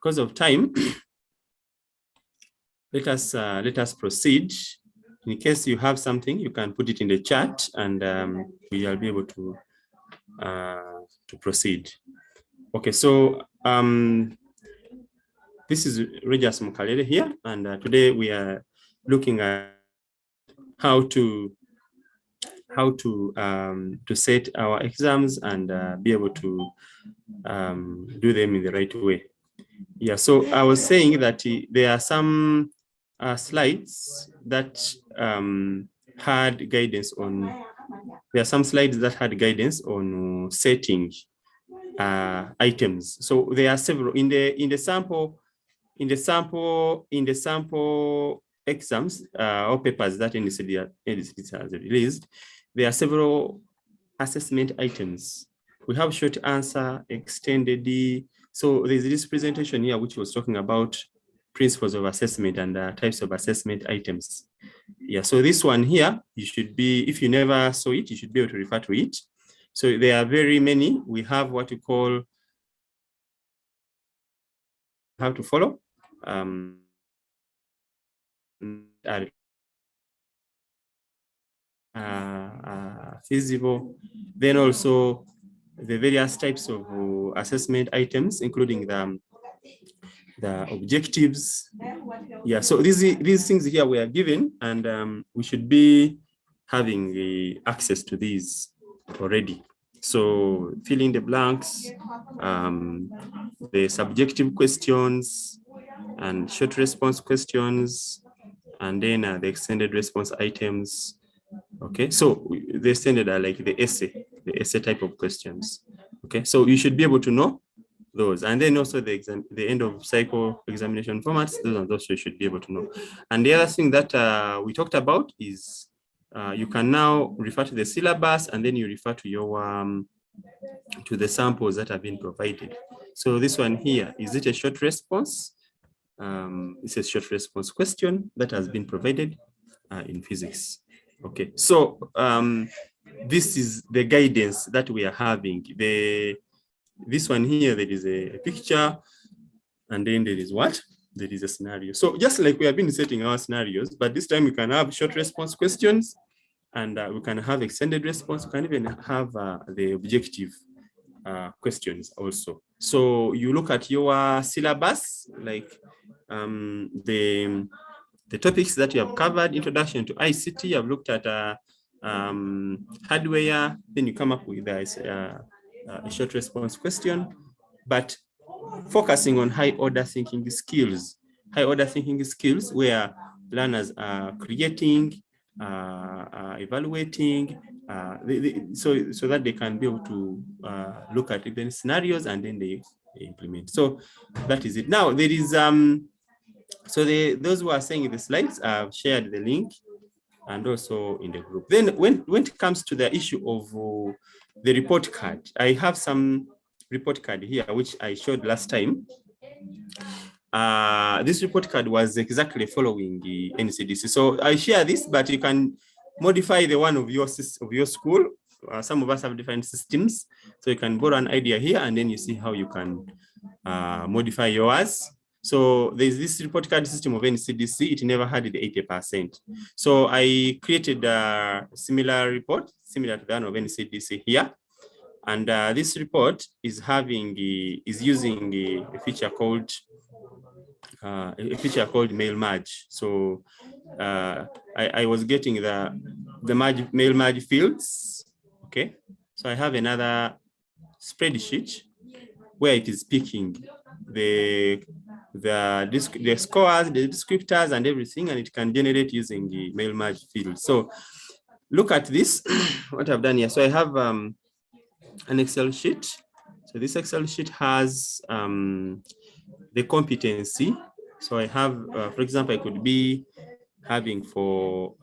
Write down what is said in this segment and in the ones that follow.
because of time, let us proceed. In case you have something, you can put it in the chat, and we will be able to proceed. Okay, so this is Regius Mukalele here, and today we are looking at how to set our exams and be able to do them in the right way. Yeah, so I was saying that there are some slides that had guidance on. There are some slides that had guidance on setting items. So there are several in the sample exams or papers that NCD has released. There are several assessment items. We have short answer, extended. So there's this presentation here which was talking about principles of assessment and types of assessment items. Yeah, so this one here, you should be, if you never saw it, you should be able to refer to it. So there are very many. We have what you call how to follow. Feasible. Then also the various types of assessment items, including the objectives. Yeah, so these things here we are given, and we should be having the access to these already. So fill in the blanks, the subjective questions and short response questions, and then the extended response items. Okay, so the extended are like the essay type of questions. Okay, so you should be able to know those, and then also the end of cycle examination formats. Those are also you should be able to know. And the other thing that we talked about is you can now refer to the syllabus, and then you refer to your to the samples that have been provided. So this one here, is it a short response? It's a short response question that has been provided in physics. Okay, so this is the guidance that we are having. This one here, there is a picture, and then there is what? There is a scenario. So just like we have been setting our scenarios, but this time we can have short response questions, and we can have extended response. We can even have the objective questions also. So you look at your syllabus, like the topics that you have covered: introduction to ICT. You have looked at hardware. Then you come up with a short response question, but focusing on high order thinking skills. High order thinking skills where learners are creating, evaluating, so that they can be able to look at even scenarios and then they implement. So that is it. Now there is so those who are saying the slides, I've shared the link and also in the group. Then when it comes to the issue of the report card, I have some report card here which I showed last time. This report card was exactly following the NCDC. So I share this, but you can modify the one of your school. Some of us have different systems, so you can borrow an idea here, and then you see how you can modify yours. So there's this report card system of NCDC. It never had the 80%. So I created a similar report, similar to that of NCDC here. And this report is using a feature called mail merge. So I was getting the mail merge fields. Okay, so I have another spreadsheet where it is picking the scores, the descriptors, and everything, and it can generate using the mail merge field. So look at this. What I've done here. So I have an Excel sheet. So this Excel sheet has the competency. So I have, for example, I could be having for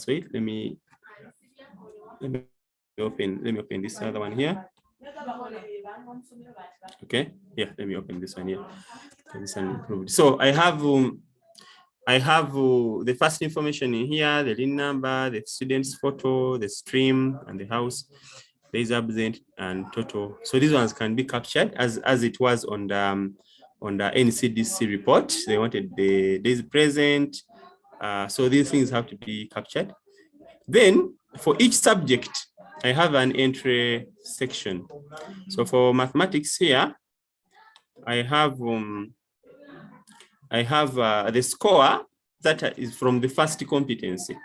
wait, let me open this other one here. Okay, yeah, let me open this one here. Okay, this one improved. So I have the first information in here, the link number, the student's photo, the stream, and the house. days absent, and total. So these ones can be captured as it was on the NCDC report. They wanted the days present. So these things have to be captured. Then for each subject, I have an entry section. So for mathematics here, I have the score that is from the first competency.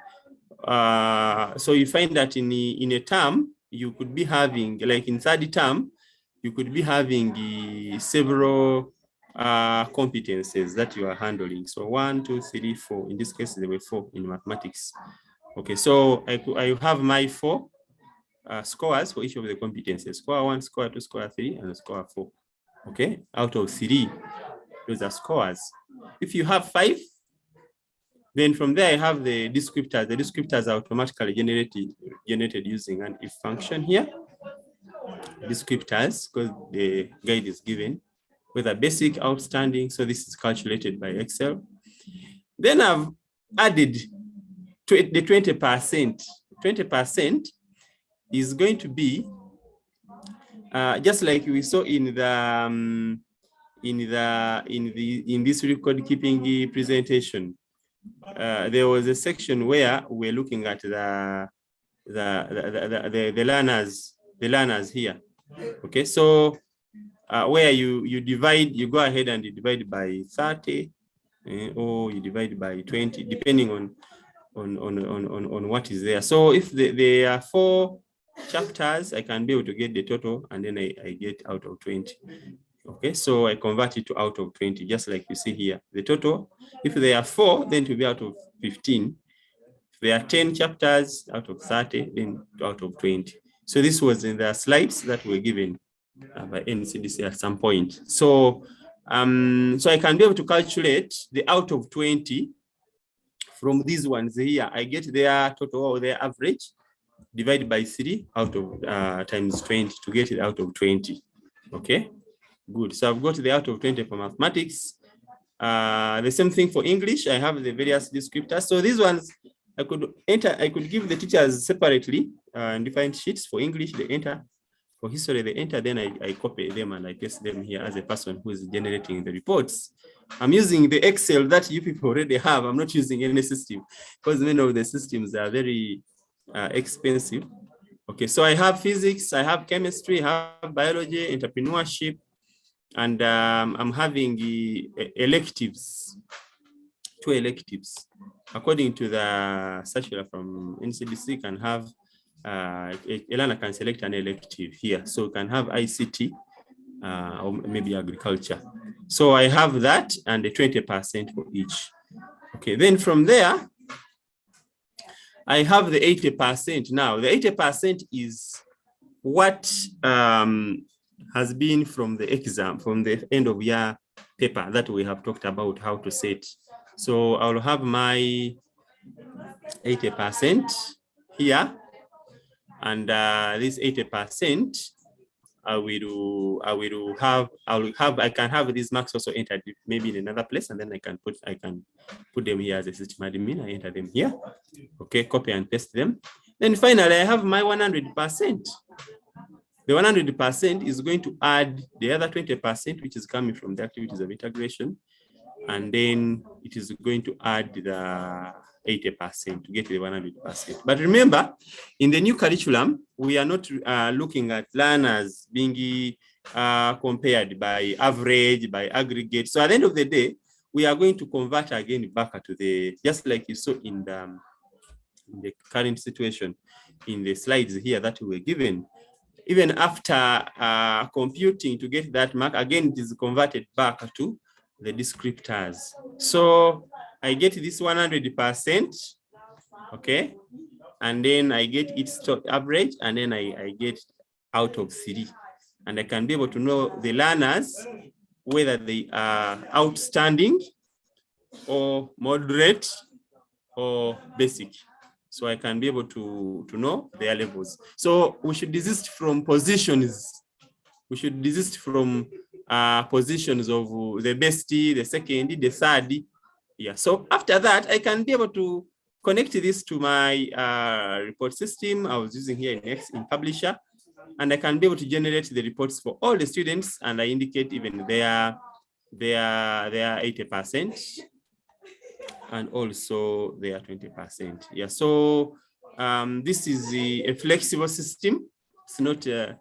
So you find that in a term, you could be having, like in third term, you could be having several competencies that you are handling. So 1, 2, 3, 4. In this case, there were 4 in mathematics. Okay, so I have my 4 scores for each of the competencies. Score 1, score 2, score 3, and score 4. Okay, out of 3, those are scores. If you have 5, then from there I have the descriptors. The descriptors are automatically generated using an if function here. Descriptors, because the guide is given, whether basic, outstanding. So this is calculated by Excel. Then I've added the 20%. 20% is going to be just like we saw in this record keeping presentation. There was a section where we're looking at the learners here. Okay, so where you divide, you go ahead and you divide by 30, or you divide by 20, depending on what is there. So if there are 4 chapters, I can be able to get the total, and then I get out of 20. Okay, so I convert it to out of 20, just like you see here. The total, if there are 4, then to be out of 15. If there are 10 chapters, out of 30, then out of 20. So this was in the slides that were given by NCDC at some point. So, so I can be able to calculate the out of 20 from these ones here. I get their total or their average, divide by 3 out of times 20 to get it out of 20. Okay, good. So I've got the out of 20 for mathematics. The same thing for English. I have the various descriptors. So these ones I could give the teachers separately in different sheets. For English, they enter. For history, they enter. Then I copy them and I paste them here as a person who is generating the reports. I'm using the Excel that you people already have. I'm not using any system because many of the systems are very expensive. Okay, so I have physics, I have chemistry, I have biology, entrepreneurship, and I'm having electives, 2 electives. According to the circular from NCDC, can have a learner can select an elective here. So can have ICT or maybe agriculture. So I have that and the 20% for each. Okay, then from there, I have the 80% now. The 80% is what has been from the exam, from the end of year paper that we have talked about how to set. So I'll have my 80% here, and this 80% I can have these marks also entered maybe in another place, and then I can put them here as a system admin. I enter them here. Okay, copy and paste them. Then finally, I have my 100%. The 100% is going to add the other 20%, which is coming from the activities of integration. And then it is going to add the 80% to get the 100%. But remember, in the new curriculum, we are not looking at learners being compared by average, by aggregate. So at the end of the day, we are going to convert again back to the, just like you saw in the current situation in the slides here that we were given. Even after computing to get that mark, again, it is converted back to the descriptors. So I get this 100%, okay? And then I get its average, and then I get out of 3. And I can be able to know the learners, whether they are outstanding or moderate or basic. So I can be able to know their levels. So we should desist from positions. We should desist from positions of the best, the second, the third. Yeah. So after that, I can be able to connect this to my report system I was using here in Publisher. and I can be able to generate the reports for all the students, and I indicate even their 80% and also their 20%. Yeah, so this is a flexible system. It's not a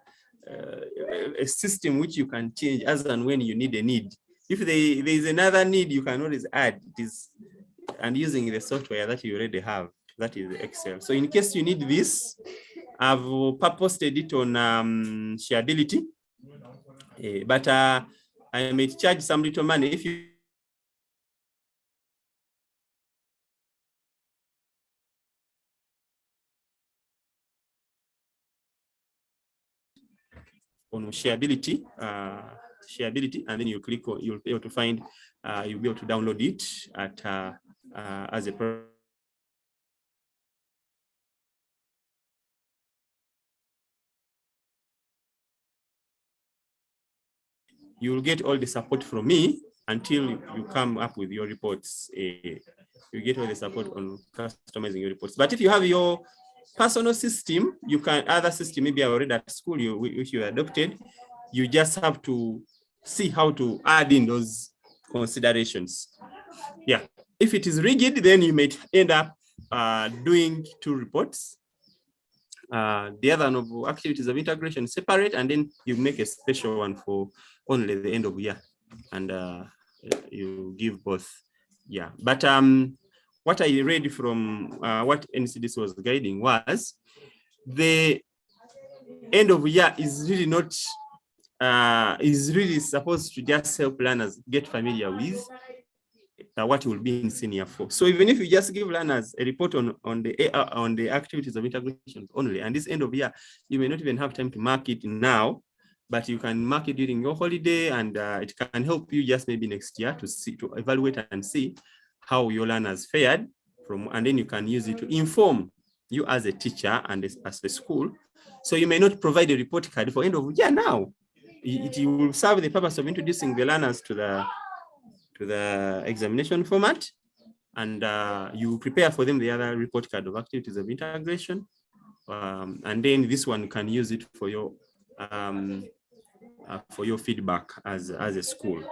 system which you can change as and when you need a need. If there is another need, you can always add this, and using the software that you already have, that is Excel. So in case you need this, I've purposed it on Shareability, but I may charge some little money if you on Shareability, and then you click on, you'll be able to find, you'll be able to download it at as a you will get all the support from me until you come up with your reports. You get all the support on customizing your reports. But if you have your personal system, you can, other system, maybe already at school, which you adopted, you just have to see how to add in those considerations. Yeah, if it is rigid, then you may end up doing 2 reports. The other of activities of integration separate, and then you make a special one for only the end of year, and you give both. Yeah, but what I read from what NCDC was guiding was the end of year is really not is really supposed to just help learners get familiar with what will be in senior 4. So even if you just give learners a report on the activities of integration only, and this end of year, you may not even have time to mark it now, but you can mark it during your holiday, and it can help you just maybe next year to evaluate and see how your learners fared from, and then you can use it to inform you as a teacher and as a school. So you may not provide a report card for end of year now. It will serve the purpose of introducing the learners to the examination format, and you prepare for them the other report card of activities of integration, and then this one can use it for your feedback as a school.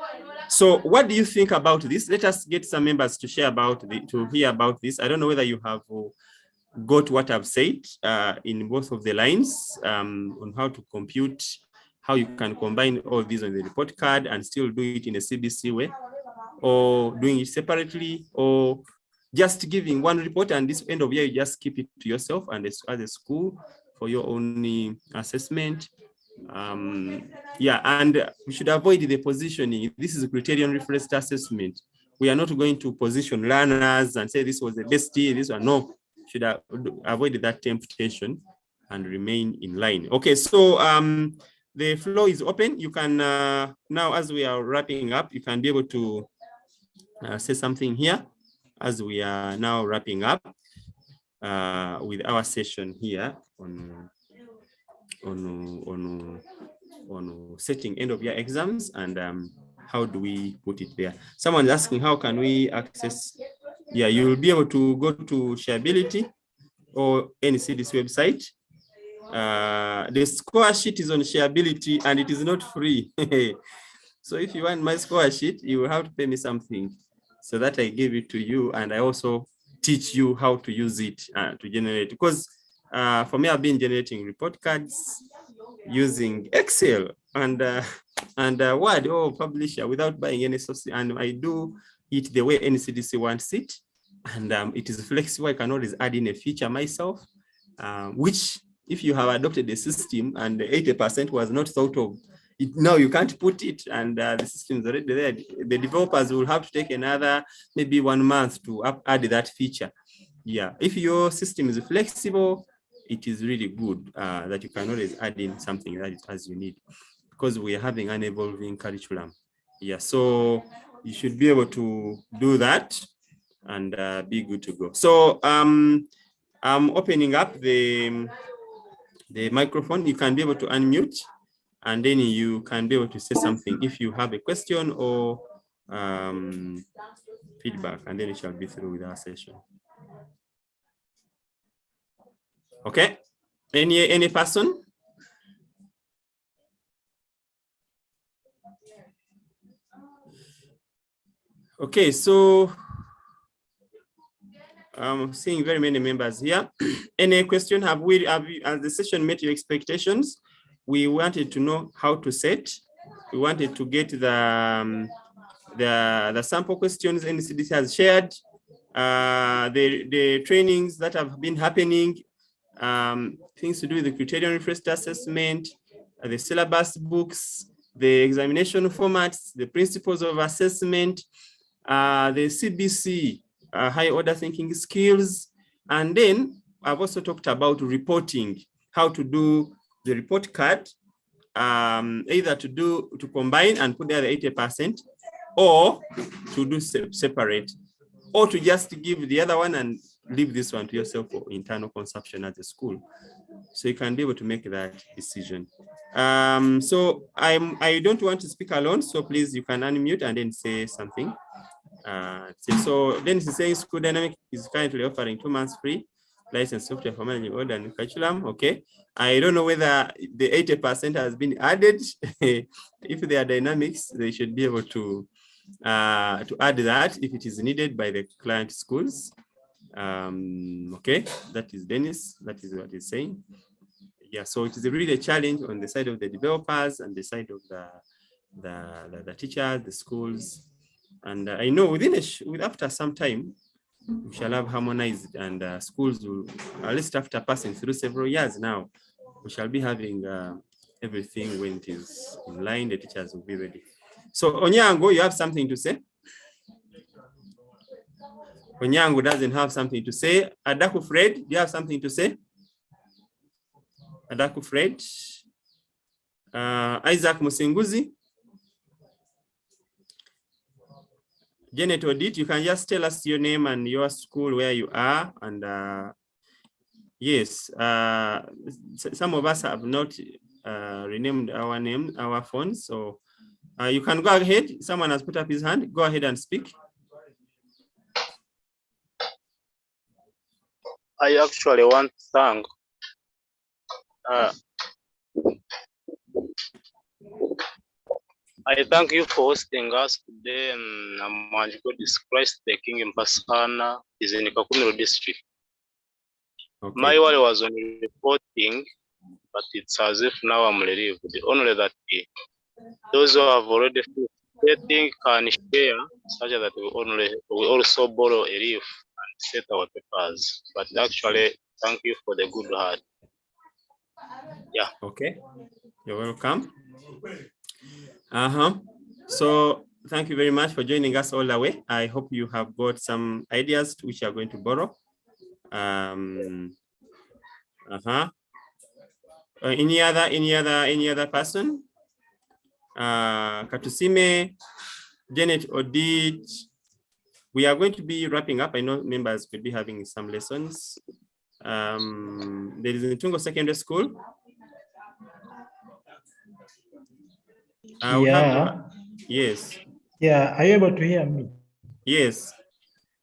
So what do you think about this? Let us get some members to share about to hear about this. I don't know whether you have got what I've said in both of the lines on how to compute, how you can combine all these on the report card and still do it in a CBC way, or doing it separately, or just giving one report and this end of year you just keep it to yourself and as a school for your own assessment. Yeah, and we should avoid the positioning. This is a criterion referenced assessment. We are not going to position learners and say this was the best year, this one. No, should avoid that temptation and remain in line. Okay, so the floor is open. You can now, as we are wrapping up, you can be able to say something here as we are now wrapping up with our session here on setting end of year exams and how do we put it there. Someone is asking how can we access. Yeah, you will be able to go to Shareability or NCDC website. The score sheet is on Shareability and it is not free. So if you want my score sheet, you will have to pay me something so that I give it to you, and I also teach you how to use it to generate. Because for me, I've been generating report cards using Excel and Word or Publisher without buying any source, and I do it the way NCDC wants it, and it is flexible. I can always add in a feature myself, which if you have adopted a system and 80% was not thought of, now you can't put it, and the system is already there. The developers will have to take another maybe 1 month to add that feature. Yeah, if your system is flexible, it is really good that you can always add in something that as you need, because we are having an evolving curriculum. Yeah, so you should be able to do that and be good to go. So I'm opening up the microphone. You can be able to unmute, and then you can be able to say something if you have a question or feedback, and then it shall be through with our session. Okay, any person? Okay, so I'm seeing very many members here. Any question? Have the session met your expectations? We wanted to know how to set. We wanted to get the sample questions NCDC has shared, the trainings that have been happening, things to do with the criterion refreshed assessment, the syllabus books, the examination formats, the principles of assessment, the CBC, high order thinking skills. And then I've also talked about reporting, how to do the report card, either to combine and put there the 80%, or to do separate, or to just give the other one and leave this one to yourself for internal consumption at the school. So you can be able to make that decision. So I don't want to speak alone, so please you can unmute and then say something. So Dennis is saying School Dynamic is currently offering 2 months free license software for managing order and curriculum. Okay, I don't know whether the 80% has been added. If they are dynamics, they should be able to add that if it is needed by the client schools. Okay, that is Dennis. That is what he's saying. Yeah, so it is really a challenge on the side of the developers and the side of the teachers, the schools. And I know after some time, we shall have harmonized, and schools will, at least after passing through several years now, we shall be having everything when it is in line, the teachers will be ready. So Onyango, you have something to say? Onyango doesn't have something to say. Adaku Fred, do you have something to say? Adaku Fred. Isaac Musinguzi. Janet Odit, you can just tell us your name and your school where you are. And yes, some of us have not renamed our name, our phones. So you can go ahead. Someone has put up his hand. Go ahead and speak. I actually want to thank I thank you for hosting us today. God is Christ, the King in Pasana is in Kakumiro district. Okay. My worry was on reporting, but it's as if now I'm relieved. Only that those who have already finished can share, such that we also borrow a leaf and set our papers. But actually, thank you for the good heart. Yeah. Okay. You're welcome. So thank you very much for joining us all the way. I hope you have got some ideas which you are going to borrow. Any other person? Katusime, Janet Odit. We are going to be wrapping up. I know members could be having some lessons. There is a Tungo Secondary School. Yes. Yeah, are you able to hear me? Yes.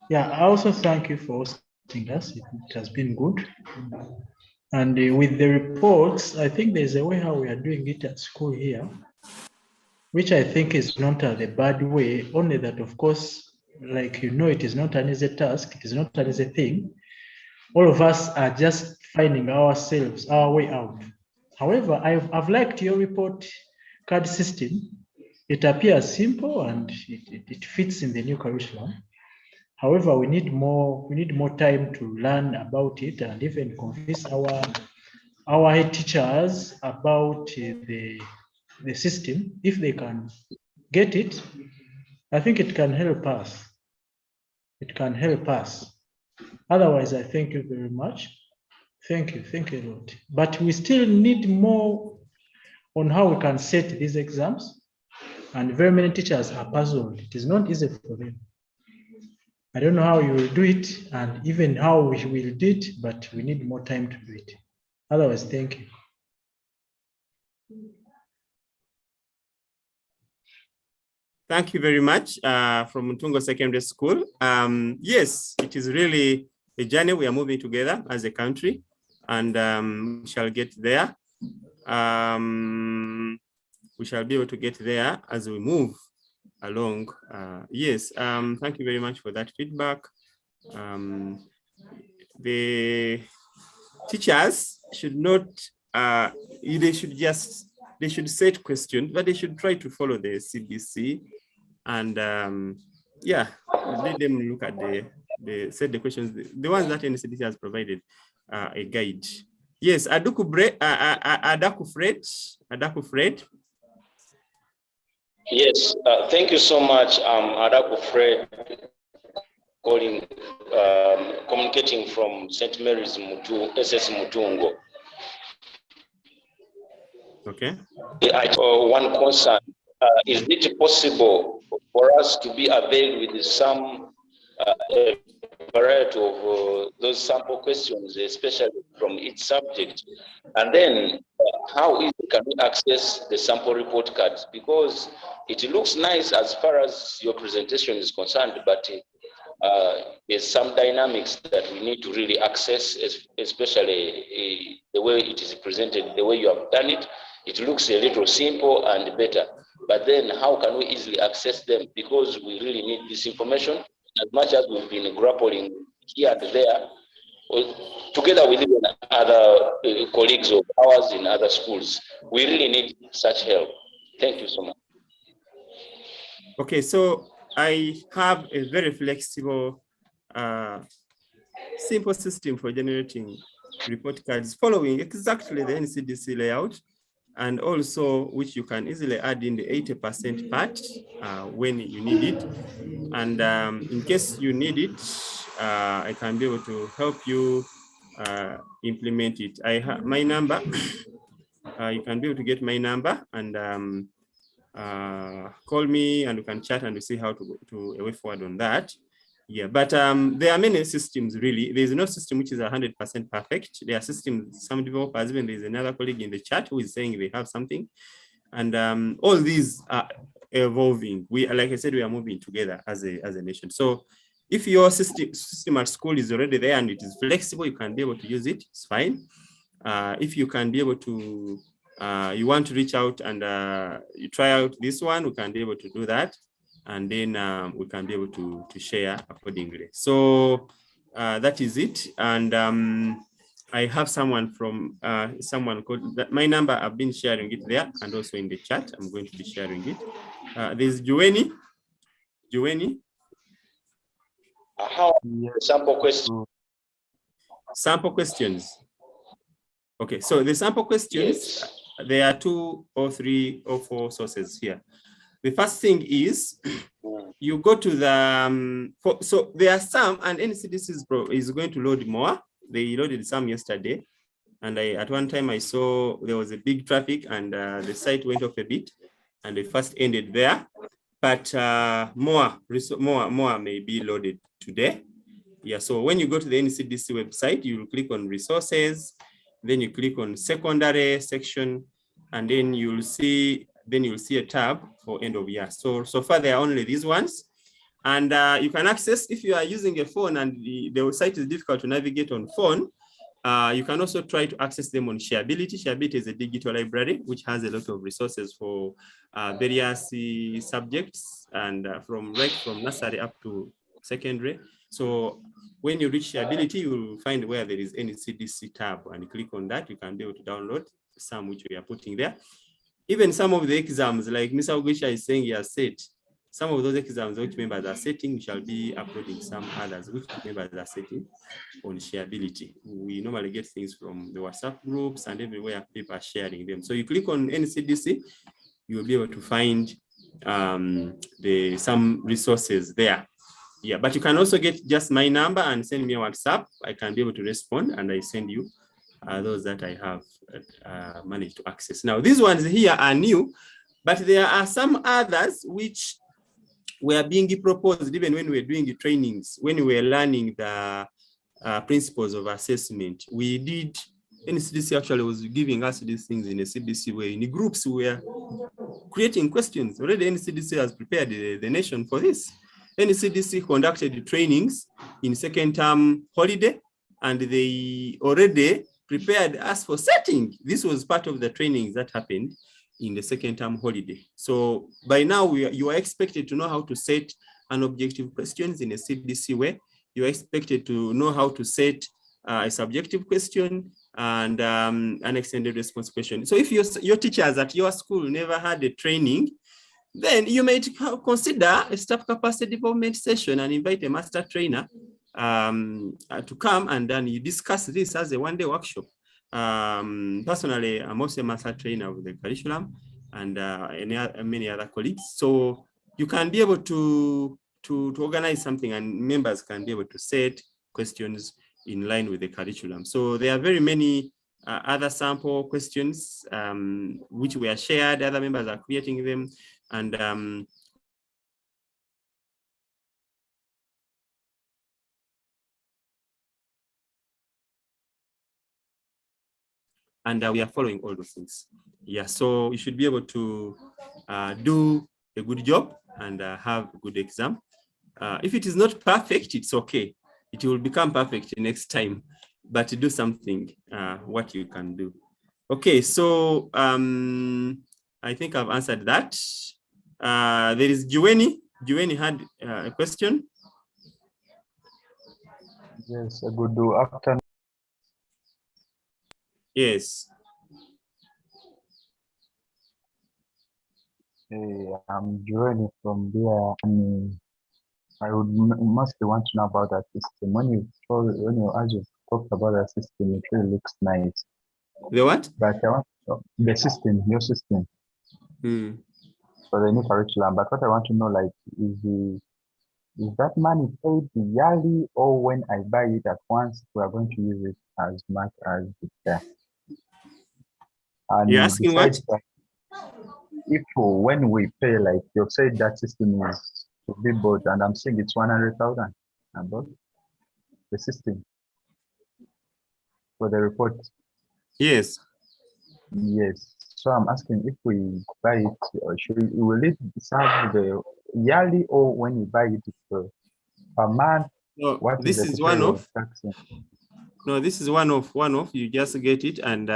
Yeah, I also thank you for hosting us. It has been good. And with the reports, I think there's a way how we are doing it at school here, which I think is not the bad way, only that, of course, like you know, it is not an easy task, it is not an easy thing. All of us are just finding ourselves, our way out. However, I've liked your report card system. It appears simple and it fits in the new curriculum. However, we need more time to learn about it and even convince our head teachers about the system. If they can get it, I think it can help us. It can help us. Otherwise, I thank you very much. Thank you a lot. But we still need more on how we can set these exams. And very many teachers are puzzled. It is not easy for them. I don't know how you will do it and even how we will do it, but we need more time to do it. Otherwise, thank you. Thank you very much from Mutungo Secondary School. Yes, it is really a journey. We are moving together as a country, and we shall get there. We shall be able to get there as we move. along. Yes, thank you very much for that feedback. The teachers should not, they should set questions, but they should try to follow the CBC and yeah, let them look at set the questions, the ones that NCDC has provided a guide. Yes, Adaku Fred. Yes, thank you so much, Adaku Fred, communicating from St. Mary's SS Mutungo. Okay. One concern, is it possible for us to be availed with some variety of those sample questions, especially from each subject? And then how easy can we access the sample report cards? Because it looks nice as far as your presentation is concerned, but there's some dynamics that we need to really access, especially the way it is presented, the way you have done it. It looks a little simple and better, but then how can we easily access them? Because we really need this information, as much as we've been grappling here and there, together with even other colleagues of ours in other schools. We really need such help. Thank you so much. Okay, so I have a very flexible, simple system for generating report cards following exactly the NCDC layout, and also which you can easily add in the 80% part when you need it. And in case you need it, I can be able to help you implement it. I have my number. You can be able to get my number and call me, and we can chat and we see how to go to a way forward on that. Yeah, but there are many systems really. There's no system which is 100% perfect. There are systems, some developers, even there's another colleague in the chat who is saying they have something. And all these are evolving. We, like I said, we are moving together as a nation. So if your system at school is already there and it is flexible, you can be able to use it, it's fine. If you can be able to, you want to reach out and you try out this one, we can be able to do that. And then we can be able to share accordingly. So that is it. And I have someone from someone called that. My number, I've been sharing it there and also in the chat. I'm going to be sharing it. There's Joanie. Sample questions. Sample questions. Okay, so the sample questions, yes. There are 2 or 3 or 4 sources here. The first thing is you go to the, so there are some, and NCDC is going to load more. They loaded some yesterday. And at one time I saw there was a big traffic and the site went off a bit and they first ended there. But more may be loaded today. Yeah, so when you go to the NCDC website, you will click on resources, then you click on secondary section, and then you'll see a tab for end of year. So far there are only these ones. And you can access, if you are using a phone and the site is difficult to navigate on phone, you can also try to access them on Shareability. Shareability is a digital library which has a lot of resources for various subjects and from nursery up to secondary. So when you reach Shareability, you will find where there is any CDC tab and you click on that. You can be able to download some which we are putting there. Even some of the exams, like Mr. Ogisha is saying he has set, some of those exams which members are setting, we shall be uploading some others which members are setting on Shareability. We normally get things from the WhatsApp groups and everywhere people are sharing them. So you click on NCDC, you will be able to find some resources there. Yeah, but you can also get just my number and send me a WhatsApp. I can be able to respond and I send you those that I have managed to access. Now, these ones here are new, but there are some others which were being proposed even when we were doing the trainings, when we were learning the principles of assessment. We did, NCDC actually was giving us these things in a CBC way. In the groups, we were creating questions. Already NCDC has prepared the nation for this. NCDC conducted trainings in second term holiday, and they already prepared us for setting. This was part of the trainings that happened in the second term holiday. So by now, you are expected to know how to set an objective questions in a CBC way. You are expected to know how to set a subjective question and an extended response question. So if your teachers at your school never had a training, then you might consider a staff capacity development session and invite a master trainer to come, and then you discuss this as a one-day workshop. Personally, I'm also a master trainer with the curriculum and many other colleagues. So you can be able to organize something, and members can be able to set questions in line with the curriculum. So there are very many other sample questions which were shared. Other members are creating them, and we are following all those things. Yeah, so you should be able to do a good job and have a good exam. If it is not perfect, it's okay. It will become perfect next time, but do something, what you can do. Okay, so I think I've answered that. There is Juweni. Juweni had a question. Yes, a good afternoon. Yes. I'm joining from there, and I would mostly want to know about that system. As you talked about that system, it really looks nice. The what? But I want the system, your system. For the new curriculum. But what I want to know, like, is that money paid yearly, or when I buy it at once, we are going to use it as much as it's there? And you're asking what? If when we pay, like you said, that system is to be bought, and I'm saying it's 100,000 about the system for the report. Yes. Yes. So I'm asking, if we buy it, or will it serve the yearly, or when you buy it per month? No, what this is one off. No, this is one off. You just get it, and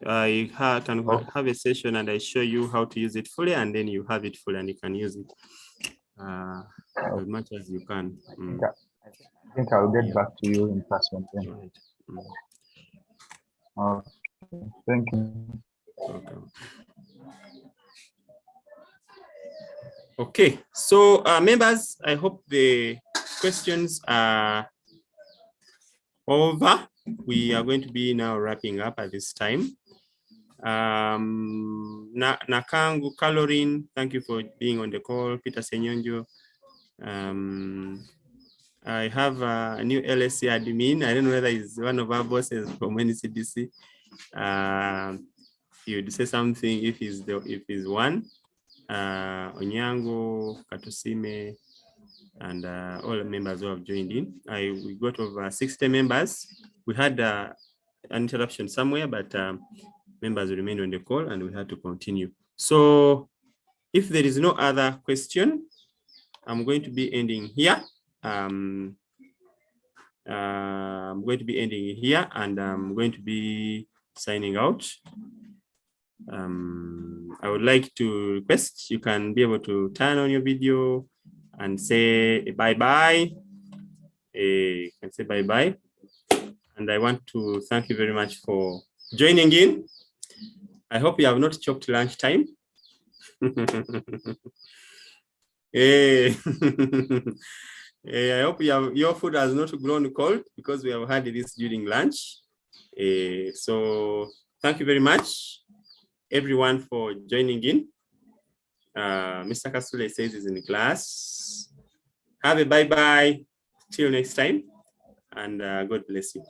you can have a session, and I show you how to use it fully, and then you have it fully, and you can use it as much as you can. I think I'll get back to you in person then. Right. Thank you. Okay, so members, I hope the questions are over. We are going to be now wrapping up at this time. Nakangu, Caroline, thank you for being on the call. Peter Senyonjo. I have a new LSC admin. I don't know whether he's one of our bosses from CBC. You'd say something if he's one. Onyango, Katusime, and all the members who have joined in. We got over 60 members. We had an interruption somewhere, but members remained on the call, and we had to continue. So if there is no other question, I'm going to be ending here. I'm going to be ending here, and I'm going to be signing out. I would like to request you can be able to turn on your video and say bye-bye. You can say bye-bye. And I want to thank you very much for joining in. I hope you have not choked lunchtime. Hey. I hope your food has not grown cold, because we have had this during lunch. So thank you very much, everyone, for joining in. Mr. Kasule says he's in class. Have a bye-bye till next time, and God bless you.